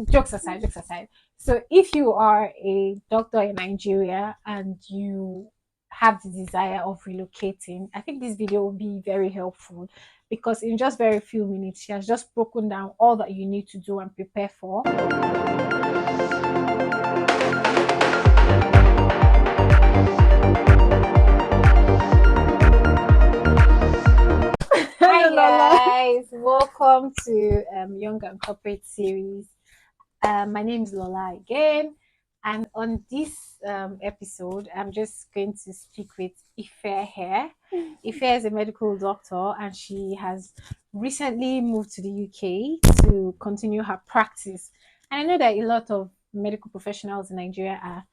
Jokes aside. So if you are a doctor in Nigeria and you have the desire of relocating, I think this video will be very helpful because in just very few minutes, she has just broken down all that you need to do and prepare for. Hi guys, welcome to Young and Corporate series. My name is Lola again, and on this episode, I'm just going to speak with Ife here. Ife is a medical doctor, and she has recently moved to the UK to continue her practice. And I know that a lot of medical professionals in Nigeria are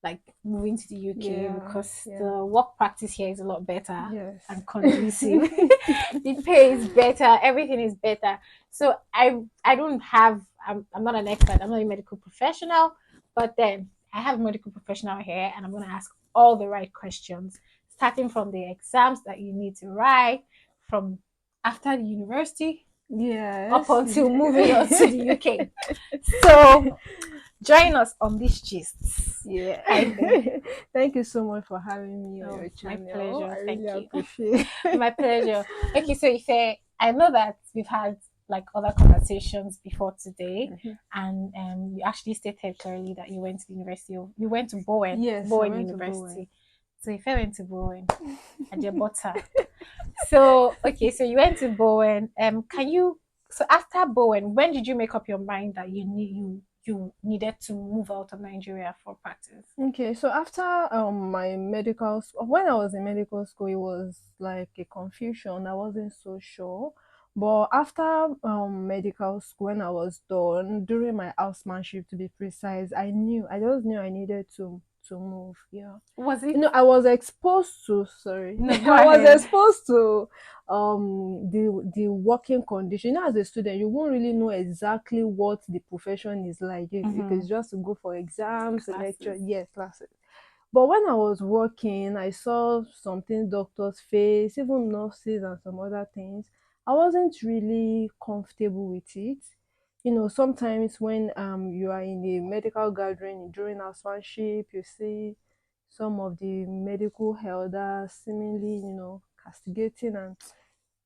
like moving to the UK because the work practice here is a lot better and conducive. The pay is better, everything is better. So I don't have I'm not an expert, I'm not a medical professional, but then I have a medical professional here and I'm gonna ask all the right questions, starting from the exams that you need to write from after the university up until moving on to the UK. So join us on these gists. Thank you so much for having me on your My channel. pleasure. I Thank really you. appreciate My pleasure. Okay, so Ife, I know that we've had like other conversations before today, and you actually stated clearly that you went to the university of you went to Bowen, Yes, I Bowen went to University. Bowen. So Ife went to Bowen, Ajebota. So okay, so you went to Bowen. Can you? So after Bowen, when did you make up your mind that you needed to move out of Nigeria for practice? Okay, so after my medical school, when I was in medical school, it was like a confusion. I wasn't so sure. But after medical school, when I was done, during my housemanship to be precise, I just knew I needed to move. Yeah. Was it? I was exposed to No, go I was ahead. exposed to the working condition. As a student, you won't really know exactly what the profession is like. You could just go for exams, lecture, classes. But when I was working, I saw something doctors face, even nurses and some other things. I wasn't really comfortable with it. Sometimes when you are in a medical gathering during housemanship, you see some of the medical elders seemingly, castigating, and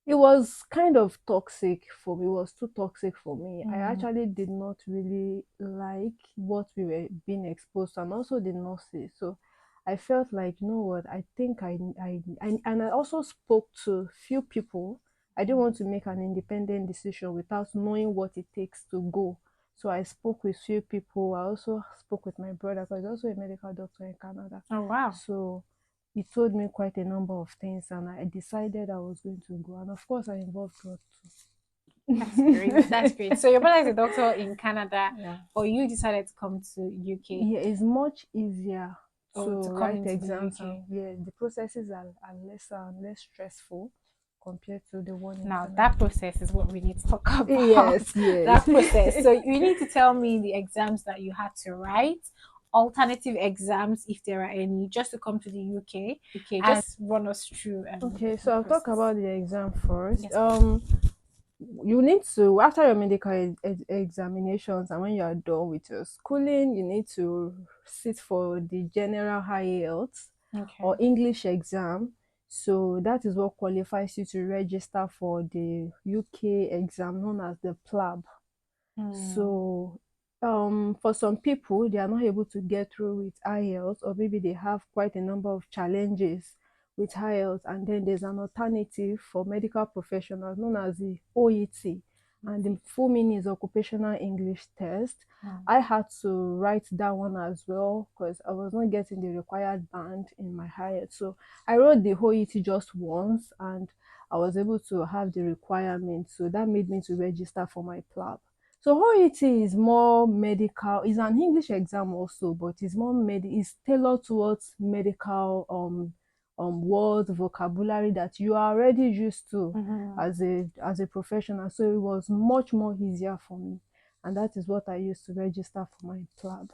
it was kind of toxic for me. It was too toxic for me. I actually did not really like what we were being exposed to, and also the nurses. So I felt like, you know what, I think and I also spoke to few people. I didn't want to make an independent decision without knowing what it takes to go. So I spoke with few people. I also spoke with my brother because he's also a medical doctor in Canada. Oh wow. So he told me quite a number of things, and I decided I was going to go. And of course, I involved God too. That's great. That's great. So your brother is a doctor in Canada, Yeah. but you decided to come to UK. Yeah, it's much easier To to come write into the exams, UK. and the processes are lesser and less stressful compared to the one in Now Canada. that process is what we need to talk about. Yes, yes. That process. So you need to tell me the exams that you had to write, alternative exams if there are any, just to come to the UK. Okay, just run us through Okay, the so I'll talk process. about the exam first. Yes, please. You need to, after your medical examinations and when you are done with your schooling, you need to sit for the general IELTS Okay. or English exam. So that is what qualifies you to register for the UK exam known as the PLAB. So for some people, they are not able to get through with IELTS, or maybe they have quite a number of challenges with IELTS, and then there's an alternative for medical professionals known as the OET, and the full meaning is Occupational English Test. I had to write that one as well because I was not getting the required band in my IELTS. So I wrote the OET just once, and I was able to have the requirements. So that made me to register for my PLAB. So OET is more medical. It's an English exam also, but it's more it's tailored towards medical words, vocabulary that you are already used to as a professional. So it was much more easier for me, and that is what I used to register for my PLAB.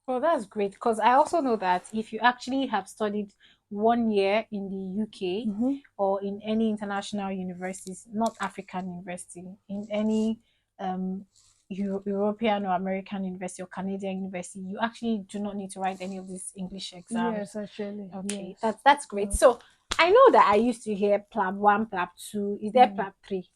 Well, that's great because I also know that if you actually have studied 1 year in the UK or in any international universities, not African university, in any um, European or American university or Canadian university, you actually do not need to write any of these English exams. Yes, actually, Okay, yes. that's great. Yeah. So I know that I used to hear PLAB 1, PLAB 2. Is there Mm. PLAB 3?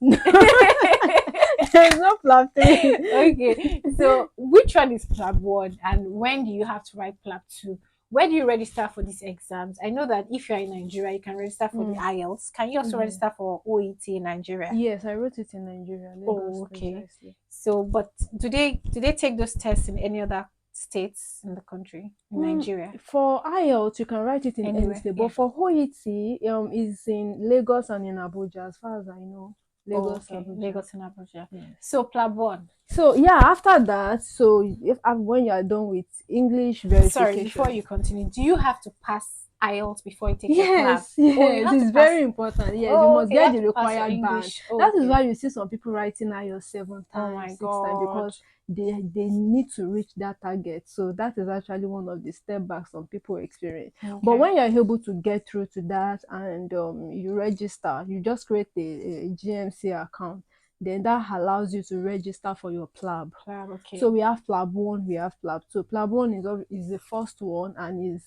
There's no plan three. Okay, so which one is PLAB 1 and when do you have to write PLAB 2? Where do you register for these exams? I know that if you're in Nigeria, you can register for the Mm. IELTS. Can you also Yeah. register for OET in Nigeria? Yes, I wrote it in Nigeria, Lagos Oh, okay. precisely. So, but do they take those tests in any other states in the country in Nigeria? For IELTS, you can write it in any Anywhere? state, but Yeah. for OET, is in Lagos and in Abuja, as far as I know. Oh, Lagos, okay. Abuja. Lagos and Abuja. Yes. So, PLAB 1. So yeah, after that, so if when you are done with English Sorry, before verification, you continue, do you have to pass IELTS before you take your PLAB? yes, Oh, you yes, have to it's pass. very important. Yes, you Oh, must okay. You get have the to pass your required band. English. Oh, That is okay. why you see some people writing IELTS seven Oh my times, six times God. because they need to reach that target. So that is actually one of the step back some people experience. But Okay. when you're able to get through to that and you register, you just create a GMC account. Then that allows you to register for your PLAB. PLAB, So okay. we have PLAB 1, we have PLAB 2. PLAB 1 is the first one and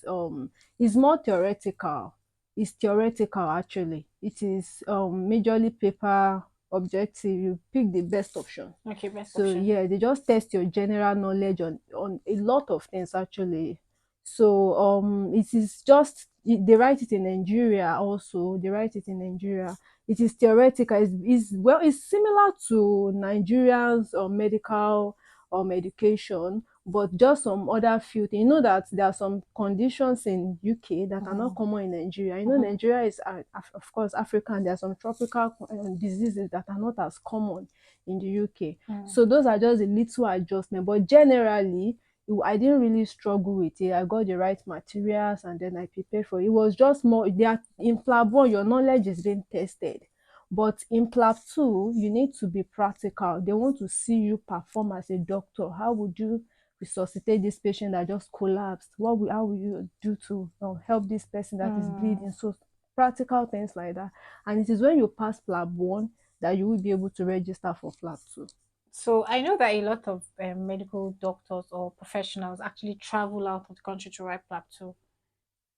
is more theoretical. It's theoretical actually. It is majorly paper objective. You pick the best option. Okay, best So option. yeah, they just test your general knowledge on a lot of things actually. So it is just they write it in Nigeria also. They write it in Nigeria. It is theoretical. It's similar to Nigerians medical education, but just some other few things. You know that there are some conditions in UK that are not Mm-hmm. common in Nigeria. You know, Mm-hmm. Nigeria is of course African. There are some tropical diseases that are not as common in the UK. Mm. So those are just a little adjustment. But generally, I didn't really struggle with it. I got the right materials and then I prepared for it. It was just more there in PLAB 1, your knowledge is being tested. But in PLAB 2, you need to be practical. They want to see you perform as a doctor. How would you resuscitate this patient that just collapsed? How will you do to help this person that is Mm. bleeding? So practical things like that. And it is when you pass PLAB 1 that you will be able to register for PLAB 2. So I know that a lot of medical doctors or professionals actually travel out of the country to write PLAB too.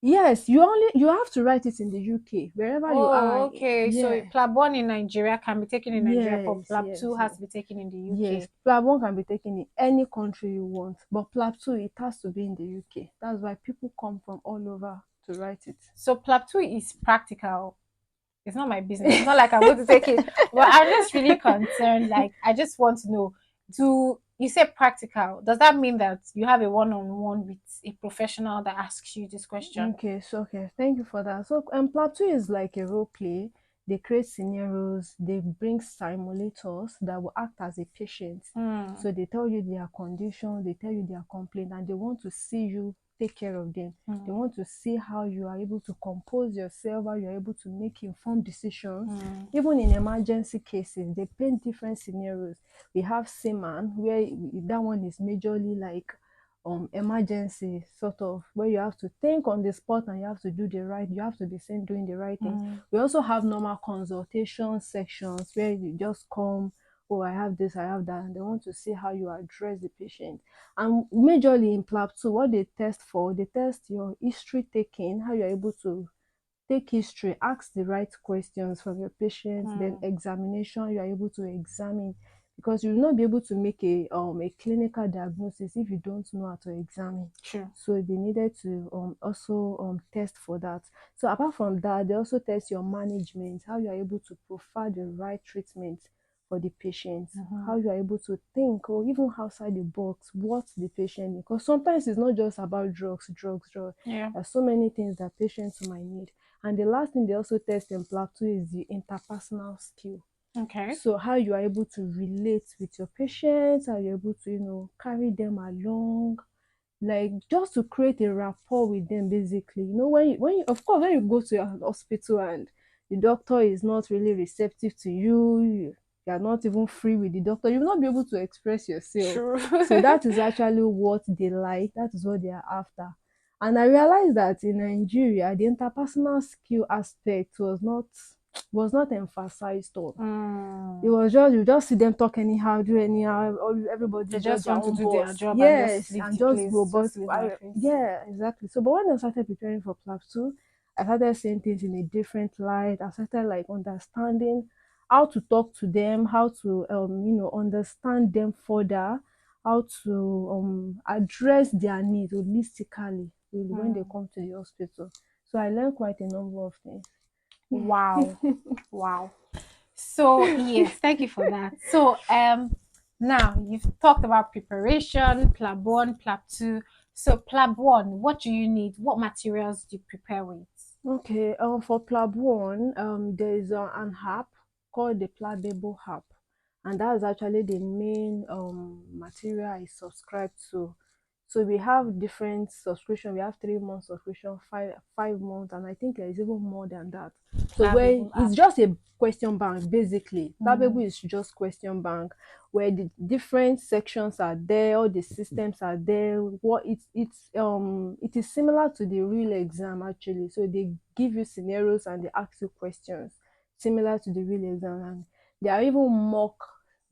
Yes, you have to write it in the UK wherever you are. Oh, okay. So Yeah. PLAB 1 in Nigeria can be taken in Nigeria, but Yes, PLAB yes, 2 has yes. to be taken in the Yes, UK. PLAB 1 can be taken in any country you want, but PLAB 2 it has to be in the UK. That's why people come from all over to write it. So PLAB 2 is practical. It's not my business. It's not like I'm going to take it. But I'm just really concerned. Like, I just want to know, do you say practical? Does that mean that you have a one-on-one with a professional that asks you this question? Okay, thank you for that. So PLAB 2 is like a role play. They create scenarios, they bring simulators that will act as a patient. Mm, So they tell you their condition, they tell you their complaint, and they want to see you take care of them. They mm, want to see how you are able to compose yourself, how you're able to make informed decisions. mm, Even in emergency cases, they paint different scenarios. We have seaman, where that one is majorly like emergency sort of where you have to think on the spot and you have to be seen doing the right things. mm. We also have normal consultation sections where you just come, oh, I have this, I have that, and they want to see how you address the patient. And majorly in PLAB 2, what they test for, they test your history taking, how you're able to take history, ask the right questions from your patients, then Mm. examination, you are able to examine because you will not be able to make a clinical diagnosis if you don't know how to examine. Sure. So they needed to also test for that. So apart from that, they also test your management, how you are able to provide the right treatment for the patient, Mm-hmm. how you are able to think or even outside the box what the patient needs. Because sometimes it's not just about drugs. Yeah. There are so many things that patients might need. And the last thing they also test in PLAB 2 is the interpersonal skill. Okay. So how you are able to relate with your patients, how you're able to, carry them along, like just to create a rapport with them basically. Of course, when you go to a hospital and the doctor is not really receptive to you are not even free with the doctor, you will not be able to express yourself. True. So that is actually what they like, that is what they are after. And I realized that in Nigeria, the interpersonal skill aspect was not was not emphasized on. It was just, you just see them talk anyhow, do anyhow, everybody They just just their want to own do their boss. job and just Yes, leave and the just go. place, But just leave the office. yeah, exactly. So, but when I started preparing for PLAB 2, I started seeing things in a different light. I started like understanding how to talk to them, how to understand them further, how to address their needs holistically really when they come to the hospital. So I learned quite a number of things. Wow. Wow. So yes, thank you for that. So now you've talked about preparation, PLAB 1, PLAB 2. So PLAB 1, what do you need? What materials do you prepare with? Okay, for PLAB 1, there is an app called the Plabable app, and that's actually the main material I subscribe to. So we have different subscription. We have 3 months subscription, 5 months, and I think there is even more than that. So where PLABable it's app. just a question bank basically. Plabable is just question bank where the different sections are there, all the systems are there. What it is similar to the real exam actually. So they give you scenarios and they ask you questions similar to the real exam, and there are even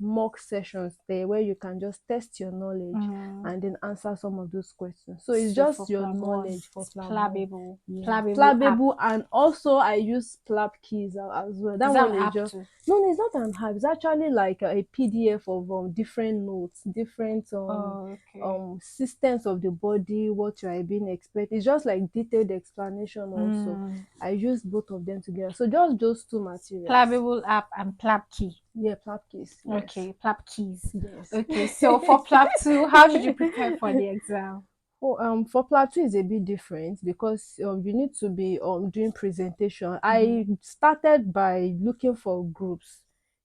mock sessions there where you can just test your knowledge and then answer some of those questions. So it's So for just your PLAB 1, knowledge for it's PLAB 1. PLABable. Yeah, PLABable app. Plabable, and also I use Plab keys as well. Is That that one an is app just too? no, it's not an app. It's actually like a PDF of different notes, different Oh, okay. systems of the body, what you are being expected. It's just like detailed explanation also. I use both of them together. So just those two materials. PLABable app and PLAB key. Yeah, Plab keys. Yes. Okay, PLAB keys. Yes. Okay, so for PLAB 2, how did you prepare for the exam? For plateau is a bit different because you need to be doing presentation. I started by looking for groups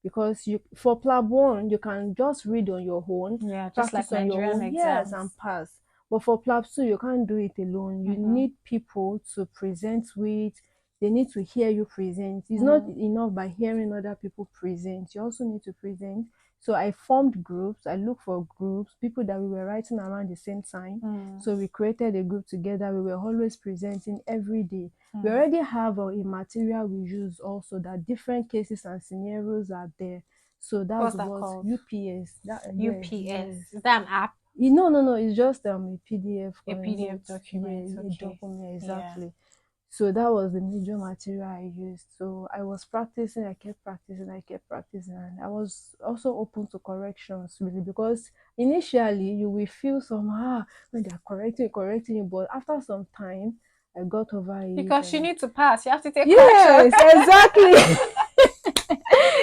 because you for PLAB 1 you can just read on your own, Yeah, just like practice on your Nigerian own, yes, and exams. pass. But for PLAB 2 you can't do it alone. You need people to present with. They need to hear you present. It's not enough by hearing other people present. You also need to present. So I formed groups. I looked for groups, people that we were writing around the same time. So we created a group together. We were always presenting every day. We already have a material we use also that different cases and scenarios are there. So that's What's that what called? UPS. That yes, UPS. yes. Is that an app? No. It's just a PDF A PDF notes. Yeah, document. a Okay. document Yeah. exactly. So that was the major material I used. So I was practicing, I kept practicing, and I was also open to corrections really because initially you will feel some when they're correcting you, but after some time I got over it Because you and need to pass, you have to take correction. yes, exactly.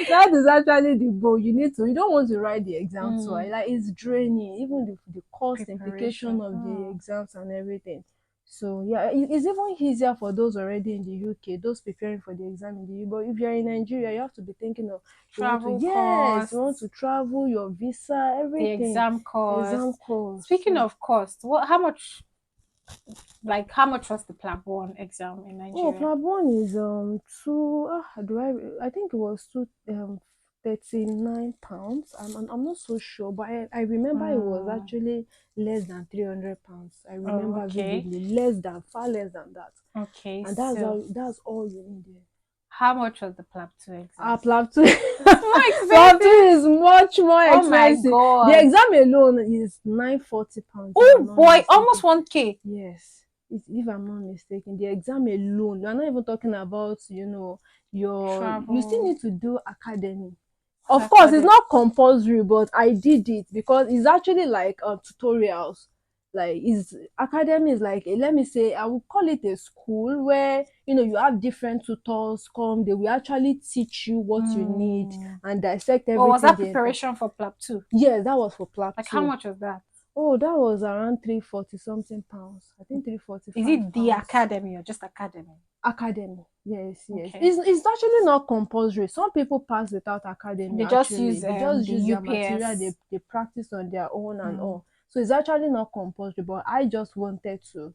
That is actually the goal. You don't want to write the exam twice. Like it's draining, even the cost implication Preparation. of the exams and everything. So yeah, it's even easier for those already in the UK, those preparing for the exam in the UK. But if you're in Nigeria, you have to be thinking of Travel you want costs, to travel, your visa, the everything, exam exam costs. costs. Speaking So of cost, how much was the PLAB 1 exam in oh, Nigeria? Club One is two. Do I think it was two 39 pounds. I'm not so sure, but I remember it was actually less than 300 pounds. I Oh, remember okay. vividly, far less than that, Okay, and so that's all you need there. how much was the PLAB 2 exam? Plateau It's more Plateau expensive. is much more Oh my expensive. The god. exam alone is 940 pounds if I'm Oh not boy, almost mistaken. 1K. Yes, if I'm not mistaken, the exam alone. You're not even talking about you still Travel, need to do academy. Of course, it's academy. not compulsory, but I did it because it's actually like tutorials. Like is academy is like let me say I would call it a school where you have different tutors come. They will actually teach you what you need and dissect But was everything that there. preparation for PLAB 2? Yes, that was for PLAB Like how 2. much was that? Oh, that was around 340 something pounds. I think three forty Is five it the pounds. academy or just academy? Academy. Yes. Okay. It's actually not compulsory. Some people pass without academy They just actually. use They just the use their material, UPS. they practice on their own and all. So it's actually not compulsory, but I just wanted to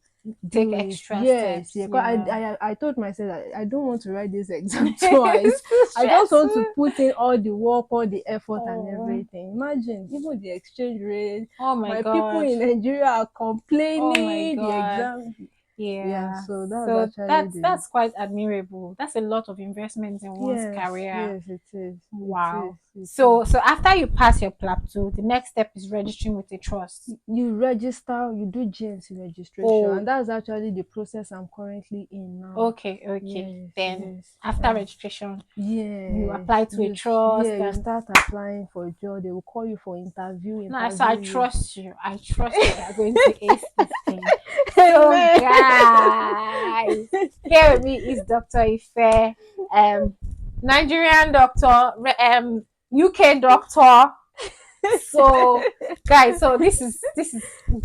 Take do it. extra Yes, steps. yeah. 'Cause Yeah. I told myself that I don't want to write this exam twice. It's too I just want to stressful. put in all the work, all the effort and Oh, everything. Imagine even the exchange rate. oh my My people god. in Nigeria are Oh my complaining the god. exam. Yeah. So that was So actually the that's quite admirable. That's a lot of investment in one's career. yes, it is. It is. Wow. It is. So after you pass your plateau, the next step is registering with a trust. You register, you do GNC registration, and Oh, that's actually the process I'm currently in now. okay, okay. Yes, Then yes. after registration, you Yes, apply to a trust you and start applying for a job. They will call you for no, so I interview you. trust you. I trust you are going to ace this thing. So Amen. guys, here with me is Dr. Ife, um, Nigerian doctor, UK doctor. So guys, so this is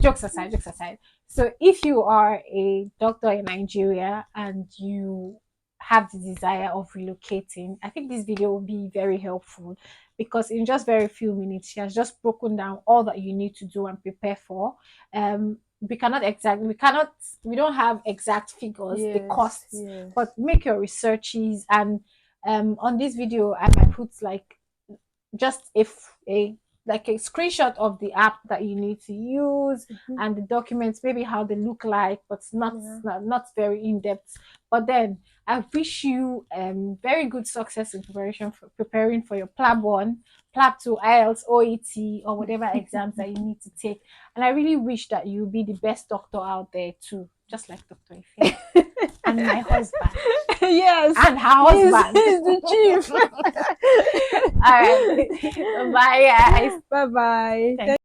jokes aside. So if you are a doctor in Nigeria and you have the desire of relocating, I think this video will be very helpful because in just very few minutes she has just broken down all that you need to do and prepare for. We don't have exact figures, the Yes, costs, yes. but make your researches. And on this video I might put like just if a like a screenshot of the app that you need to use and the documents, maybe how they look like, but Yeah. not very in depth. But then I wish you very good success in preparing for your PLAB 1, PLAB 2, IELTS, OET, or whatever exams that you need to take. And I really wish that you be the best doctor out there too, just like Dr. Ife and my husband Yes, and her husband. he's the chief. All right. Bye, guys. Bye bye. Thank